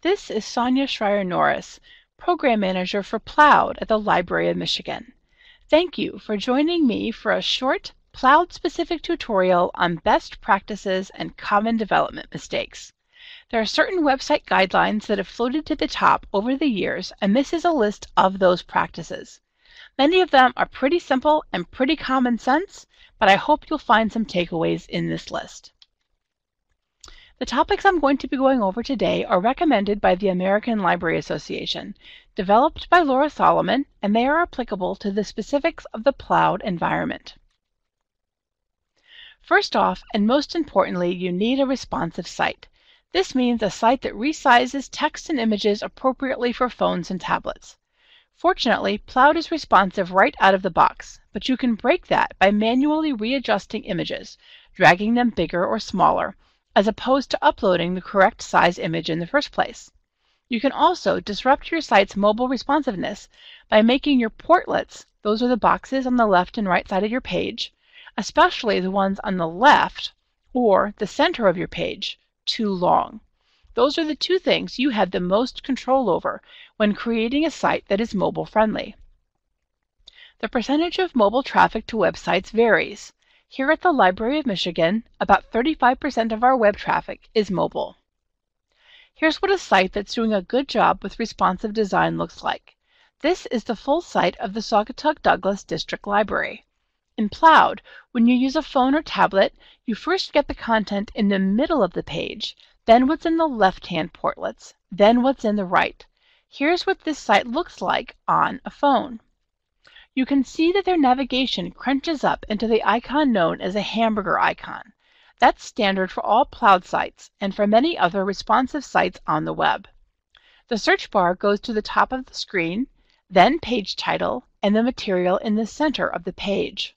This is Sonia Schreier-Norris, Program Manager for Ploud at the Library of Michigan. Thank you for joining me for a short Ploud-specific tutorial on best practices and common development mistakes. There are certain website guidelines that have floated to the top over the years, and this is a list of those practices. Many of them are pretty simple and pretty common sense, but I hope you'll find some takeaways in this list. The topics I'm going to be going over today are recommended by the American Library Association, developed by Laura Solomon, and they are applicable to the specifics of the Ploud environment. First off, and most importantly, you need a responsive site. This means a site that resizes text and images appropriately for phones and tablets. Fortunately, Ploud is responsive right out of the box, but you can break that by manually readjusting images, dragging them bigger or smaller, as opposed to uploading the correct size image in the first place. You can also disrupt your site's mobile responsiveness by making your portlets, those are the boxes on the left and right side of your page, especially the ones on the left or the center of your page, too long. Those are the two things you have the most control over when creating a site that is mobile friendly. The percentage of mobile traffic to websites varies. Here at the Library of Michigan, about 35% of our web traffic is mobile. Here's what a site that's doing a good job with responsive design looks like. This is the full site of the Saugatuck Douglas District Library. In Ploud, when you use a phone or tablet, you first get the content in the middle of the page, then what's in the left-hand portlets, then what's in the right. Here's what this site looks like on a phone. You can see that their navigation crunches up into the icon known as a hamburger icon. That's standard for all Ploud sites and for many other responsive sites on the web. The search bar goes to the top of the screen, then page title, and the material in the center of the page.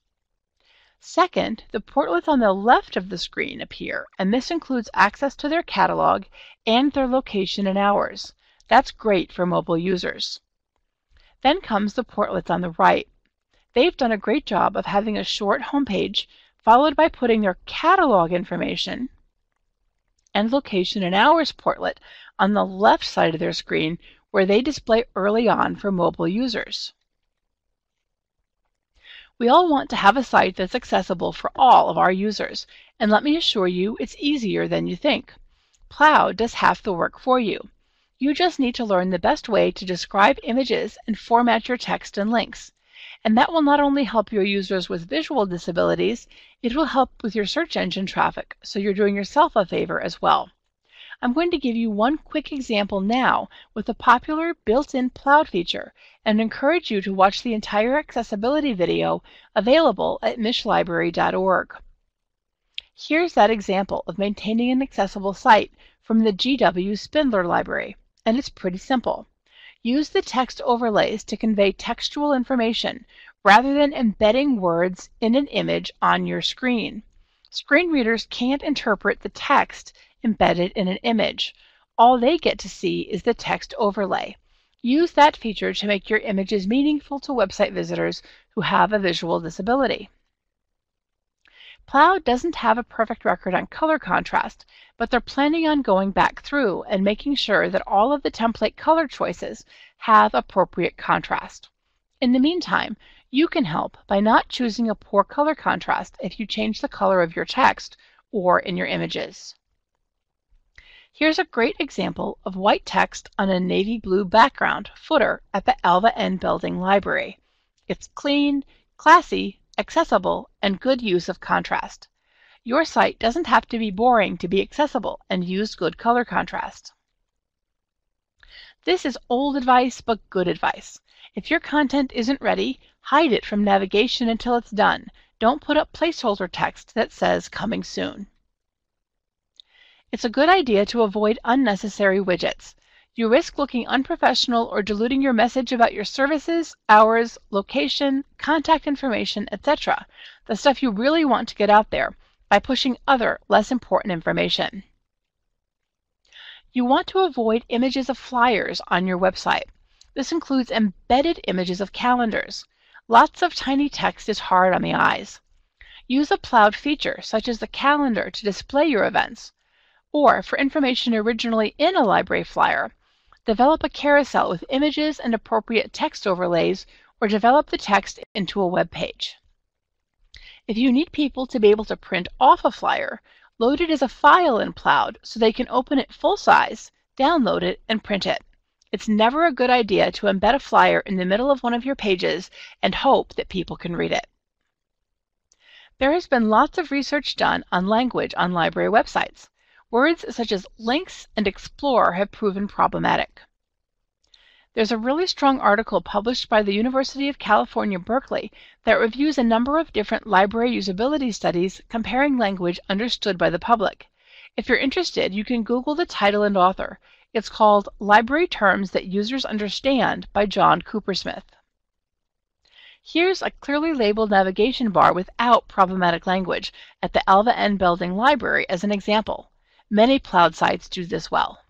Second, the portlets on the left of the screen appear, and this includes access to their catalog and their location and hours. That's great for mobile users. Then comes the portlets on the right. They've done a great job of having a short homepage, followed by putting their catalog information and location and hours portlet on the left side of their screen, where they display early on for mobile users. We all want to have a site that's accessible for all of our users, and let me assure you, it's easier than you think. Ploud does half the work for you. You just need to learn the best way to describe images and format your text and links. And that will not only help your users with visual disabilities, it will help with your search engine traffic, so you're doing yourself a favor as well. I'm going to give you one quick example now with a popular built-in Ploud feature and encourage you to watch the entire accessibility video available at mishlibrary.org. Here's that example of maintaining an accessible site from the GW Spindler Library, and it's pretty simple. Use the text overlays to convey textual information rather than embedding words in an image on your screen. Screen readers can't interpret the text embedded in an image. All they get to see is the text overlay. Use that feature to make your images meaningful to website visitors who have a visual disability. Ploud doesn't have a perfect record on color contrast, but they're planning on going back through and making sure that all of the template color choices have appropriate contrast. In the meantime, you can help by not choosing a poor color contrast if you change the color of your text or in your images. Here's a great example of white text on a navy blue background footer at the Alva N Building Library. It's clean, classy, accessible, and good use of contrast. Your site doesn't have to be boring to be accessible and use good color contrast. This is old advice, but good advice. If your content isn't ready, hide it from navigation until it's done. Don't put up placeholder text that says "coming soon." It's a good idea to avoid unnecessary widgets. You risk looking unprofessional or diluting your message about your services, hours, location, contact information, etc., the stuff you really want to get out there, by pushing other, less important information. You want to avoid images of flyers on your website. This includes embedded images of calendars. Lots of tiny text is hard on the eyes. Use a Ploud feature, such as the calendar, to display your events. Or for information originally in a library flyer, develop a carousel with images and appropriate text overlays, or develop the text into a web page. If you need people to be able to print off a flyer, load it as a file in Ploud so they can open it full size, download it, and print it. It's never a good idea to embed a flyer in the middle of one of your pages and hope that people can read it. There has been lots of research done on language on library websites. Words such as links and explore have proven problematic. There's a really strong article published by the University of California, Berkeley that reviews a number of different library usability studies comparing language understood by the public. If you're interested, you can Google the title and author. It's called Library Terms That Users Understand by John Coopersmith. Here's a clearly labeled navigation bar without problematic language at the Alva N. Belding Library as an example. Many Ploud sites do this well.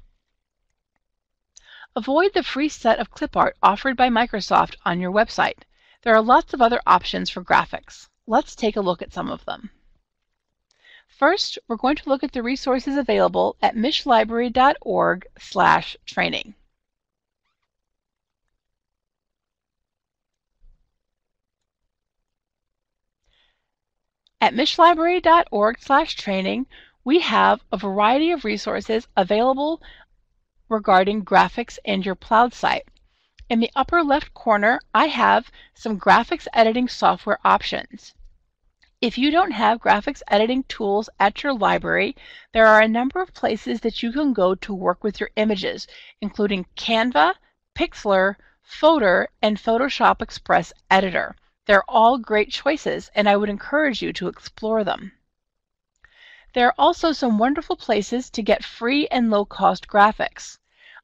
Avoid the free set of clip art offered by Microsoft on your website. There are lots of other options for graphics. Let's take a look at some of them. First, we're going to look at the resources available at mishlibrary.org/training. At mishlibrary.org/training, we have a variety of resources available regarding graphics and your Ploud site. In the upper left corner, I have some graphics editing software options. If you don't have graphics editing tools at your library, there are a number of places that you can go to work with your images, including Canva, Pixlr, Photor, and Photoshop Express Editor. They're all great choices, and I would encourage you to explore them. There are also some wonderful places to get free and low-cost graphics.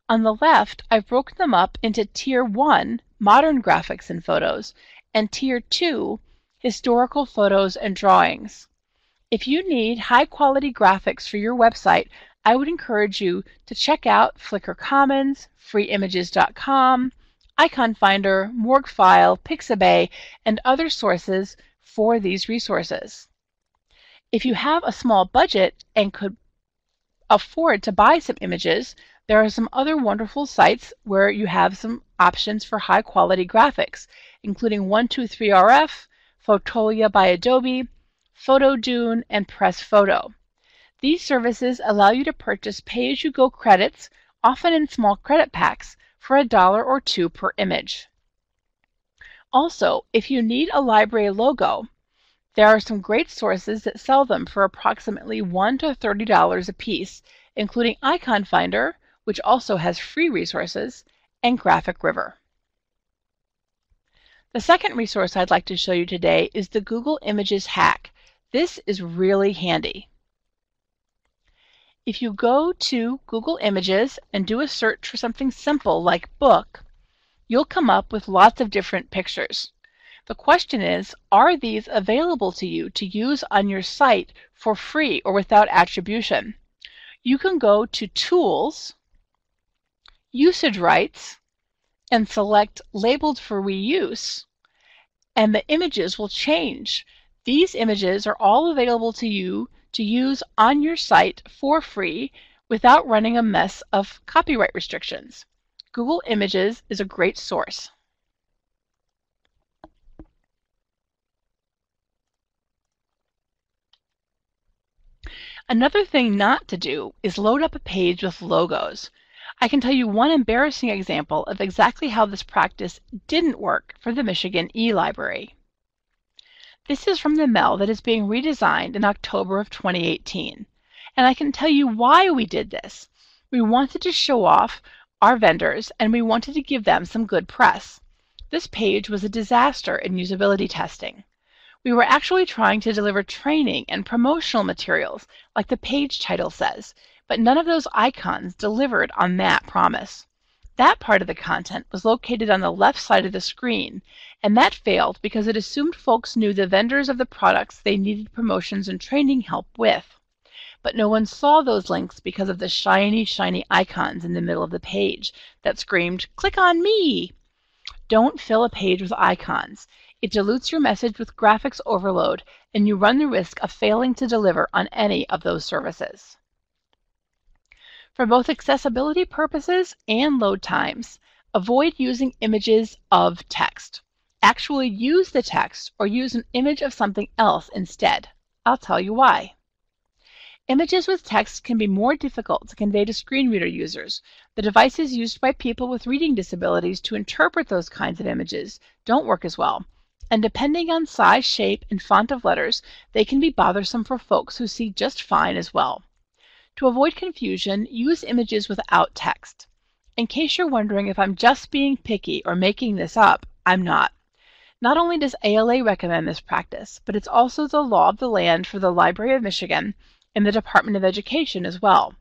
On the left, I've broken them up into Tier 1, Modern Graphics and Photos, and Tier 2, Historical Photos and Drawings. If you need high-quality graphics for your website, I would encourage you to check out Flickr Commons, freeimages.com, Icon Finder, Morguefile, Pixabay, and other sources for these resources. If you have a small budget and could afford to buy some images, there are some other wonderful sites where you have some options for high quality graphics, including 123RF, Fotolia by Adobe, PhotoDune, and PressPhoto. These services allow you to purchase pay-as-you-go credits, often in small credit packs, for $1 or $2 per image. Also, if you need a library logo, there are some great sources that sell them for approximately $1 to $30 a piece, including Icon Finder, which also has free resources, and Graphic River. The second resource I'd like to show you today is the Google Images hack. This is really handy. If you go to Google Images and do a search for something simple like book, you'll come up with lots of different pictures. The question is, are these available to you to use on your site for free or without attribution? You can go to Tools, Usage Rights, and select Labeled for Reuse, and the images will change. These images are all available to you to use on your site for free without running a mess of copyright restrictions. Google Images is a great source. Another thing not to do is load up a page with logos. I can tell you one embarrassing example of exactly how this practice didn't work for the Michigan E-Library. This is from the MEL that is being redesigned in October of 2018. And I can tell you why we did this. We wanted to show off our vendors and we wanted to give them some good press. This page was a disaster in usability testing. We were actually trying to deliver training and promotional materials, like the page title says, but none of those icons delivered on that promise. That part of the content was located on the left side of the screen, and that failed because it assumed folks knew the vendors of the products they needed promotions and training help with. But no one saw those links because of the shiny, shiny icons in the middle of the page that screamed, "Click on me!" Don't fill a page with icons. It dilutes your message with graphics overload, and you run the risk of failing to deliver on any of those services. For both accessibility purposes and load times, avoid using images of text. Actually use the text or use an image of something else instead. I'll tell you why. Images with text can be more difficult to convey to screen reader users. The devices used by people with reading disabilities to interpret those kinds of images don't work as well. And depending on size, shape, and font of letters, they can be bothersome for folks who see just fine as well. To avoid confusion, use images without text. In case you're wondering if I'm just being picky or making this up, I'm not. Not only does ALA recommend this practice, but it's also the law of the land for the Library of Michigan and the Department of Education as well.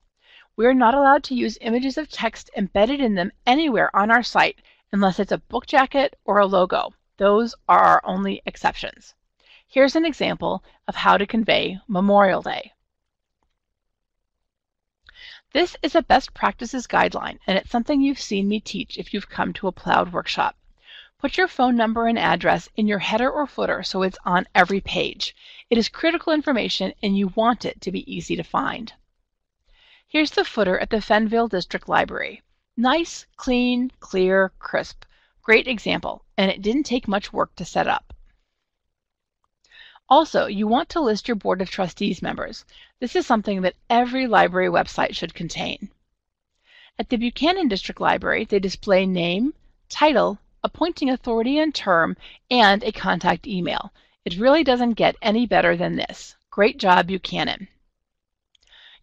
We are not allowed to use images of text embedded in them anywhere on our site unless it's a book jacket or a logo. Those are our only exceptions. Here's an example of how to convey Memorial Day. This is a best practices guideline, and it's something you've seen me teach if you've come to a Ploud workshop. Put your phone number and address in your header or footer so it's on every page. It is critical information and you want it to be easy to find. Here's the footer at the Fenville District Library. Nice, clean, clear, crisp. Great example, and it didn't take much work to set up. Also, you want to list your Board of Trustees members. This is something that every library website should contain. At the Buchanan District Library, they display name, title, appointing authority and term, and a contact email. It really doesn't get any better than this. Great job, Buchanan.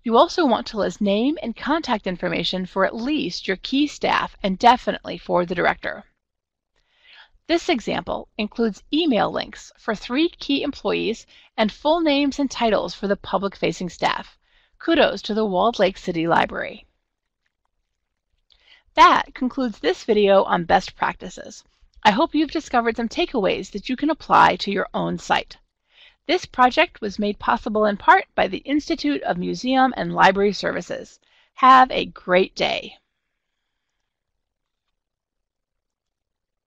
You also want to list name and contact information for at least your key staff and definitely for the director. This example includes email links for 3 key employees and full names and titles for the public-facing staff. Kudos to the Walled Lake City Library. That concludes this video on best practices. I hope you've discovered some takeaways that you can apply to your own site. This project was made possible in part by the Institute of Museum and Library Services. Have a great day.